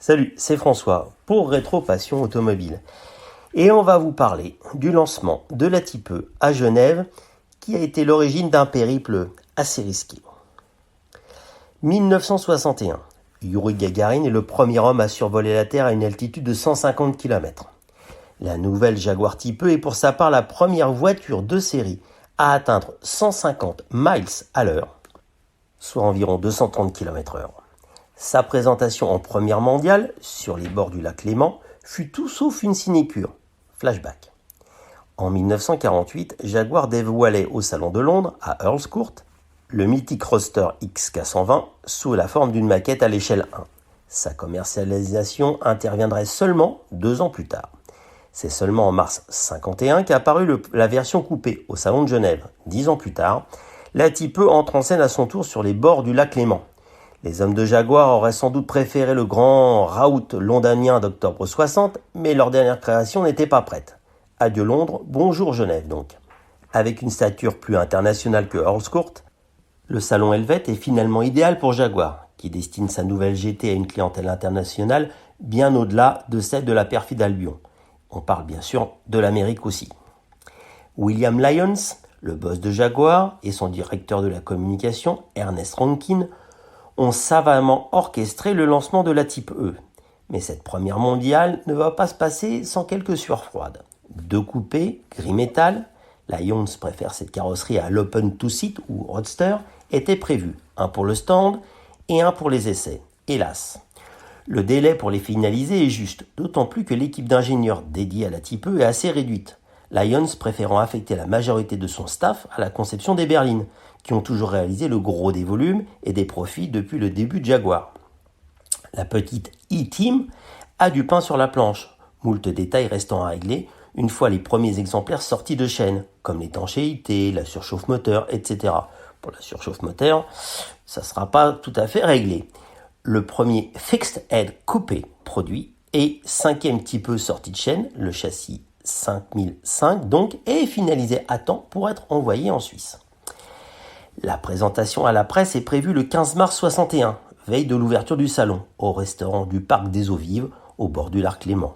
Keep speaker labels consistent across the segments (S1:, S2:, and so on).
S1: Salut, c'est François pour Rétro Passion Automobile. Et on va vous parler du lancement de la Type E à Genève qui a été l'origine d'un périple assez risqué. 1961, Yuri Gagarin est le premier homme à survoler la Terre à une altitude de 150 km. La nouvelle Jaguar Type E est pour sa part la première voiture de série à atteindre 150 miles à l'heure, soit environ 230 km/h. Sa présentation en première mondiale, sur les bords du lac Léman, fut tout sauf une sinécure. Flashback. En 1948, Jaguar dévoilait au Salon de Londres, à Earl's Court, le mythique Roadster XK120 sous la forme d'une maquette à l'échelle 1. Sa commercialisation interviendrait seulement 2 ans plus tard. C'est seulement en mars 1951 qu'apparut la version coupée au Salon de Genève. 10 ans plus tard, la Type E entre en scène à son tour sur les bords du lac Léman. Les hommes de Jaguar auraient sans doute préféré le grand raout londonien d'octobre 60, mais leur dernière création n'était pas prête. Adieu Londres, bonjour Genève donc. Avec une stature plus internationale que Earl's Court, le salon Helvet est finalement idéal pour Jaguar, qui destine sa nouvelle GT à une clientèle internationale bien au-delà de celle de la perfide Albion. On parle bien sûr de l'Amérique aussi. William Lyons, le boss de Jaguar, et son directeur de la communication, Ernest Rankin, ont savamment orchestré le lancement de la Type E. Mais cette première mondiale ne va pas se passer sans quelques sueurs froides. 2 coupés, gris métal, Lyons préfère cette carrosserie à l'Open Two-Seat ou Roadster, étaient prévus, un pour le stand et un pour les essais. Hélas, le délai pour les finaliser est juste, d'autant plus que l'équipe d'ingénieurs dédiée à la Type E est assez réduite. Lyons préférant affecter la majorité de son staff à la conception des berlines, qui ont toujours réalisé le gros des volumes et des profits depuis le début de Jaguar. La petite E-Team a du pain sur la planche, moult détails restant à régler une fois les premiers exemplaires sortis de chaîne, comme l'étanchéité, la surchauffe moteur, etc. Pour la surchauffe moteur, ça ne sera pas tout à fait réglé. Le premier Fixed Head coupé produit et 5e Type E sorti de chaîne, le châssis 5005 donc, est finalisé à temps pour être envoyé en Suisse. La présentation à la presse est prévue le 15 mars 61, veille de l'ouverture du salon, au restaurant du Parc des Eaux Vives, au bord du lac Léman.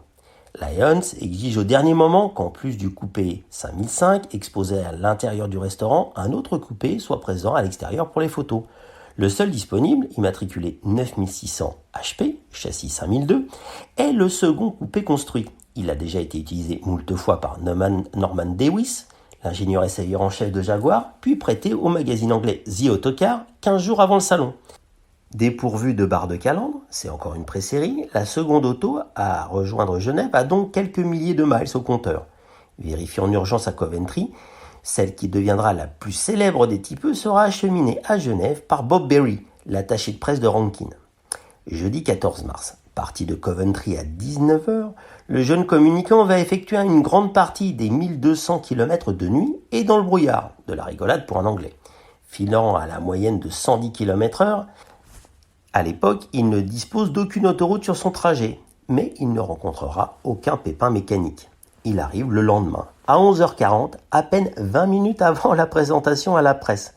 S1: Lyons exige au dernier moment qu'en plus du coupé 5005 exposé à l'intérieur du restaurant, un autre coupé soit présent à l'extérieur pour les photos. Le seul disponible, immatriculé 9600 HP, châssis 5002, est le second coupé construit. Il a déjà été utilisé moult fois par Norman Dewis, l'ingénieur essayeur en chef de Jaguar, puis prêté au magazine anglais The Autocar 15 jours avant le salon. Dépourvue de barre de calandre, c'est encore une pré-série, la seconde auto à rejoindre Genève a donc quelques milliers de miles au compteur. Vérifiée en urgence à Coventry, celle qui deviendra la plus célèbre des Type E sera acheminée à Genève par Bob Berry, l'attaché de presse de Rankin. Jeudi 14 mars, parti de Coventry à 19h, le jeune communicant va effectuer une grande partie des 1200 km de nuit et dans le brouillard, de la rigolade pour un Anglais. Filant à la moyenne de 110 km/h, à l'époque, il ne dispose d'aucune autoroute sur son trajet, mais il ne rencontrera aucun pépin mécanique. Il arrive le lendemain, à 11h40, à peine 20 minutes avant la présentation à la presse.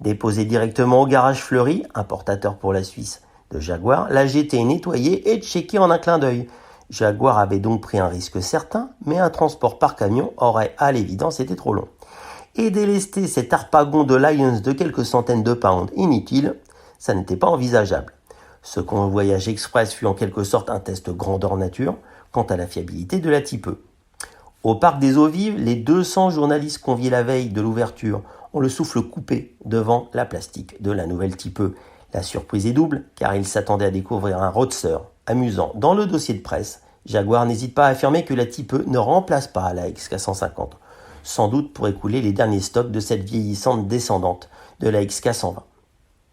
S1: Déposé directement au garage Fleury, importateur pour la Suisse de Jaguar, la GT est nettoyée et checkée en un clin d'œil. Jaguar avait donc pris un risque certain, mais un transport par camion aurait à l'évidence été trop long. Et délester cet harpagon de Lyons de quelques centaines de pounds inutile, ça n'était pas envisageable. Ce convoyage express fut en quelque sorte un test grandeur nature quant à la fiabilité de la Type E. Au Parc des Eaux Vives, les 200 journalistes conviés la veille de l'ouverture ont le souffle coupé devant la plastique de la nouvelle Type E. La surprise est double car ils s'attendaient à découvrir un roadster amusant. Dans le dossier de presse, Jaguar n'hésite pas à affirmer que la Type E ne remplace pas la XK150, sans doute pour écouler les derniers stocks de cette vieillissante descendante de la XK120.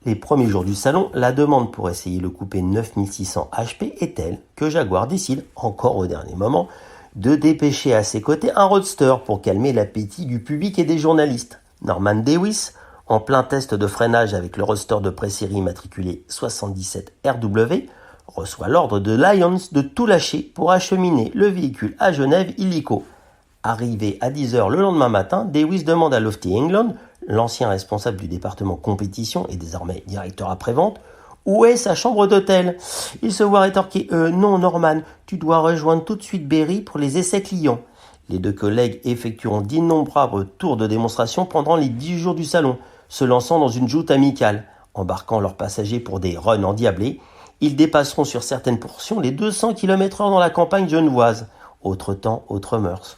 S1: Les premiers jours du salon, la demande pour essayer le coupé 9600 HP est telle que Jaguar décide, encore au dernier moment, de dépêcher à ses côtés un roadster pour calmer l'appétit du public et des journalistes. Norman Dewis, en plein test de freinage avec le roadster de pré-série immatriculé 77 RW, reçoit l'ordre de Lyons de tout lâcher pour acheminer le véhicule à Genève illico. Arrivé à 10h le lendemain matin, Dewis demande à Lofty England, l'ancien responsable du département compétition et désormais directeur après-vente, Où est sa chambre d'hôtel ? Il se voit rétorquer « Non, Norman, tu dois rejoindre tout de suite Berry pour les essais clients. » Les deux collègues effectueront d'innombrables tours de démonstration pendant les 10 jours du salon, se lançant dans une joute amicale. Embarquant leurs passagers pour des runs endiablés, ils dépasseront sur certaines portions les 200 km/h dans la campagne genevoise. Autre temps, autre mœurs.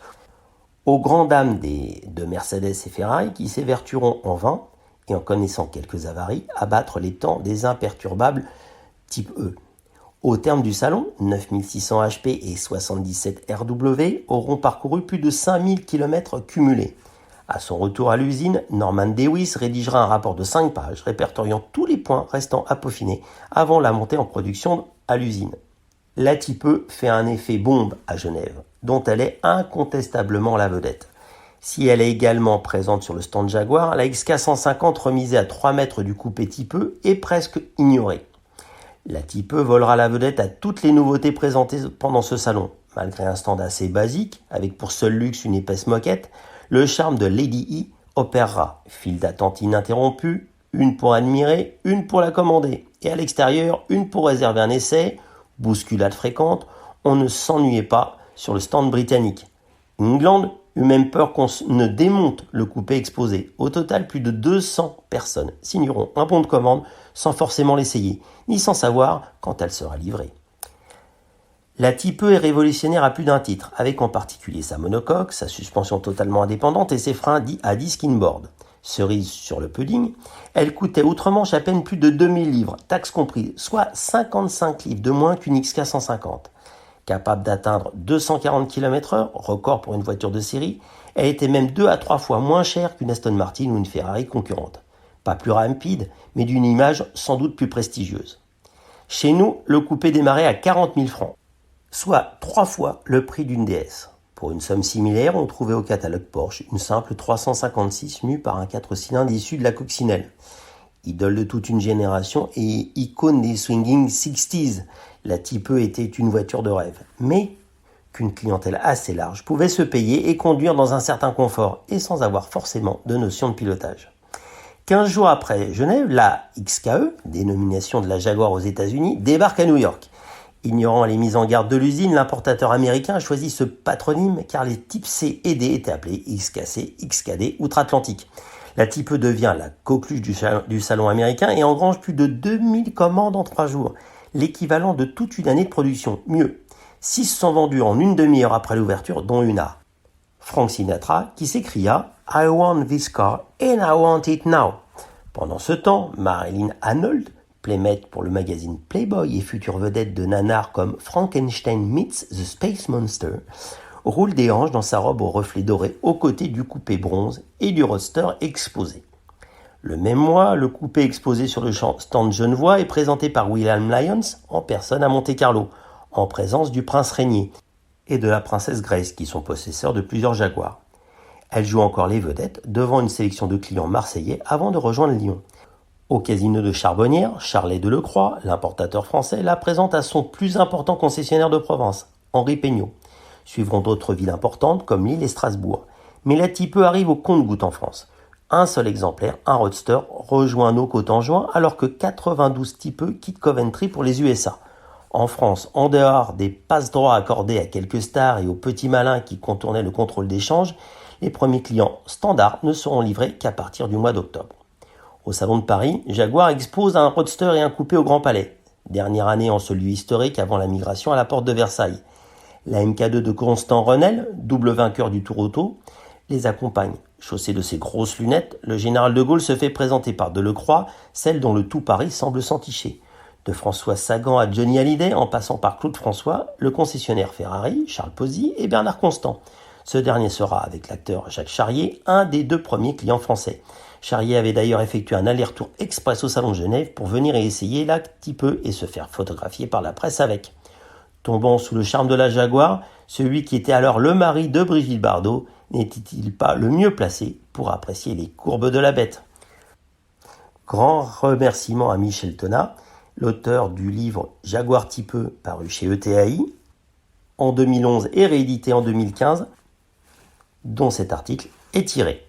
S1: Aux grandes dames de Mercedes et Ferrari qui s'évertueront en vain, et en connaissant quelques avaries, à battre les temps des imperturbables type E. Au terme du salon, 9600 HP et 77 RW auront parcouru plus de 5000 km cumulés. À son retour à l'usine, Norman Dewis rédigera un rapport de 5 pages répertoriant tous les points restant à peaufiner avant la montée en production à l'usine. La Type E fait un effet bombe à Genève, dont elle est incontestablement la vedette. Si elle est également présente sur le stand Jaguar, la XK150 remisée à 3 mètres du coupé Type E est presque ignorée. La Type E volera la vedette à toutes les nouveautés présentées pendant ce salon. Malgré un stand assez basique, avec pour seul luxe une épaisse moquette, le charme de Lady E opérera. File d'attente ininterrompue, une pour admirer, une pour la commander. Et à l'extérieur, une pour réserver un essai. Bousculade fréquente, on ne s'ennuyait pas sur le stand britannique. England eut même peur qu'on ne démonte le coupé exposé. Au total, plus de 200 personnes signeront un bon de commande sans forcément l'essayer, ni sans savoir quand elle sera livrée. La Type E est révolutionnaire à plus d'un titre, avec en particulier sa monocoque, sa suspension totalement indépendante et ses freins dits à disque inboard. Cerise sur le pudding, elle coûtait outre-Manche à peine plus de 2000 livres, taxes comprises, soit 55 livres de moins qu'une XK150. Capable d'atteindre 240 km/h, record pour une voiture de série, elle était même 2 à 3 fois moins chère qu'une Aston Martin ou une Ferrari concurrente. Pas plus rapide, mais d'une image sans doute plus prestigieuse. Chez nous, le coupé démarrait à 40 000 francs, soit 3 fois le prix d'une DS. Pour une somme similaire, on trouvait au catalogue Porsche une simple 356 mue par un 4 cylindres issu de la coccinelle. Idole de toute une génération et icône des swinging 60s, la Type E était une voiture de rêve. Mais qu'une clientèle assez large pouvait se payer et conduire dans un certain confort et sans avoir forcément de notion de pilotage. 15 jours après Genève, la XKE, dénomination de la Jaguar aux États-Unis, débarque à New York. Ignorant les mises en garde de l'usine, l'importateur américain a choisi ce patronyme car les types C et D étaient appelés XKC, XKD outre-Atlantique. La Type E devient la coqueluche du salon américain et engrange plus de 2000 commandes en 3 jours, l'équivalent de toute une année de production. Mieux, 6 sont vendus en une demi-heure après l'ouverture, dont une à Frank Sinatra qui s'écria « I want this car and I want it now ». Pendant ce temps, Marilyn Arnold, playmate pour le magazine Playboy et future vedette de nanars comme Frankenstein meets the Space Monster, roule des hanches dans sa robe aux reflets dorés aux côtés du coupé bronze et du roadster exposé. Le même mois, le coupé exposé sur le stand genevois est présenté par William Lyons en personne à Monte-Carlo, en présence du prince Régnier et de la princesse Grace qui sont possesseurs de plusieurs Jaguars. Elle joue encore les vedettes devant une sélection de clients marseillais avant de rejoindre Lyon. Au casino de Charbonnières, Charlet Delecroix, l'importateur français, la présente à son plus important concessionnaire de Provence, Henri Peignot. Suivront d'autres villes importantes comme Lille et Strasbourg. Mais la Type E arrive au compte-gouttes en France. Un seul exemplaire, un roadster, rejoint nos côtes en juin alors que 92 Type E quittent Coventry pour les USA. En France, en dehors des passe-droits accordés à quelques stars et aux petits malins qui contournaient le contrôle d'échange, les premiers clients standards ne seront livrés qu'à partir du mois d'octobre. Au Salon de Paris, Jaguar expose un roadster et un coupé au Grand Palais. Dernière année en ce lieu historique avant la migration à la porte de Versailles. La MK2 de Constant Renel, double vainqueur du Tour Auto, les accompagne. Chaussé de ses grosses lunettes, le général de Gaulle se fait présenter par Delecroix, celle dont le tout Paris semble s'enticher. De François Sagan à Johnny Hallyday, en passant par Claude François, le concessionnaire Ferrari, Charles Pozzi et Bernard Constant. Ce dernier sera, avec l'acteur Jacques Charrier, un des 2 premiers clients français. Charrier avait d'ailleurs effectué un aller-retour express au Salon de Genève pour venir et essayer la Type E et se faire photographier par la presse avec. Tombant sous le charme de la Jaguar, celui qui était alors le mari de Brigitte Bardot n'était-il pas le mieux placé pour apprécier les courbes de la bête ? Grand remerciement à Michel Tonat, l'auteur du livre Jaguar Type E paru chez ETAI en 2011 et réédité en 2015, dont cet article est tiré.